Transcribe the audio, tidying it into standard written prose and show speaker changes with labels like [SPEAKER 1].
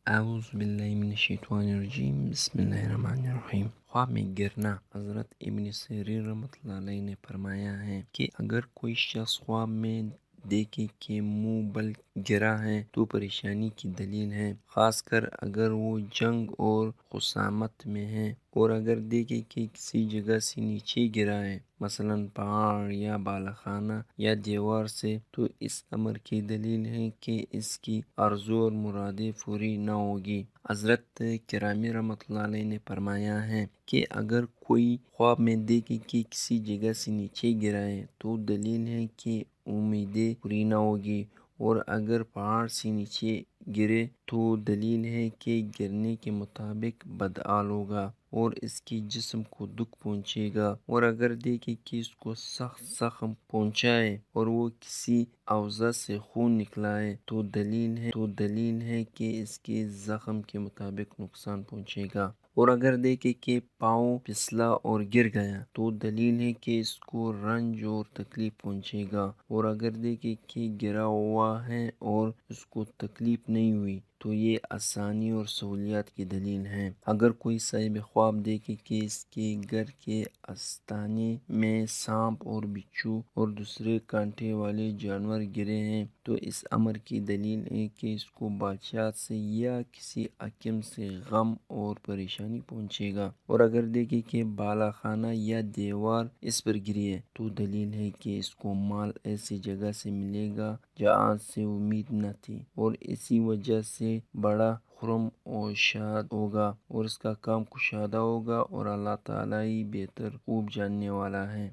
[SPEAKER 1] اعوذ باللہ من الشیطان الرجیم، بسم اللہ الرحمن الرحیم۔ خواب میں گرنا۔ حضرت ابن سیرین رحمۃ اللہ علیہ نے فرمایا ہے کہ اگر کوئی شخص خواب میں دیکھے کہ منہ بل گرا ہے تو پریشانی کی دلیل ہے، خاص کر اگر وہ جنگ اور خصامت میں ہے، اور اگر دیکھے کہ کسی جگہ سے نیچے گرا ہے، مثلا پہاڑ یا بالاخانہ یا دیوار سے، تو اس امر کی دلیل ہے کہ اس کی آرزو اور مرادیں پوری نہ ہوگی۔ حضرت کرامی رحمۃ اللہ علیہ نے فرمایا ہے کہ اگر کوئی خواب میں دیکھے کہ کسی جگہ سے نیچے گرا ہے تو دلیل ہے کہ امیدیں پوری نہ ہوگی، اور اگر پہاڑ سے نیچے گرے تو دلیل ہے کہ گرنے کے مطابق بدحال ہوگا اور اس کی جسم کو دکھ پہنچے گا، اور اگر دیکھے کہ اس کو سخت زخم پہنچا ہے اور وہ کسی اعضاء سے خون نکلا ہے تو دلیل ہے کہ اس کے زخم کے مطابق نقصان پہنچے گا، اور اگر دیکھے کہ پاؤں پھسلا اور گر گیا تو دلیل ہے کہ اس کو رنج اور تکلیف پہنچے گا، اور اگر دیکھے کہ گرا ہوا ہے اور اس کو تکلیف نہیں ہوئی تو یہ آسانی اور سہولیات کی دلیل ہے۔ اگر کوئی صاحب خواب دیکھے کہ اس کے گھر کے آستانے میں سانپ اور بچھو اور دوسرے کانٹے والے جانور گرے ہیں تو اس امر کی دلیل ہے کہ اس کو بادشاہ سے یا کسی حاکم سے غم اور پریشانی پہنچے گا، اور اگر دیکھے کہ بالا خانہ یا دیوار اس پر گری ہے تو دلیل ہے کہ اس کو مال ایسی جگہ سے ملے گا جہاں سے امید نہ تھی، اور اسی وجہ سے بڑا خرم و شاد ہوگا اور اس کا کام کشادہ ہوگا، اور اللہ تعالیٰ ہی بہتر خوب جاننے والا ہے۔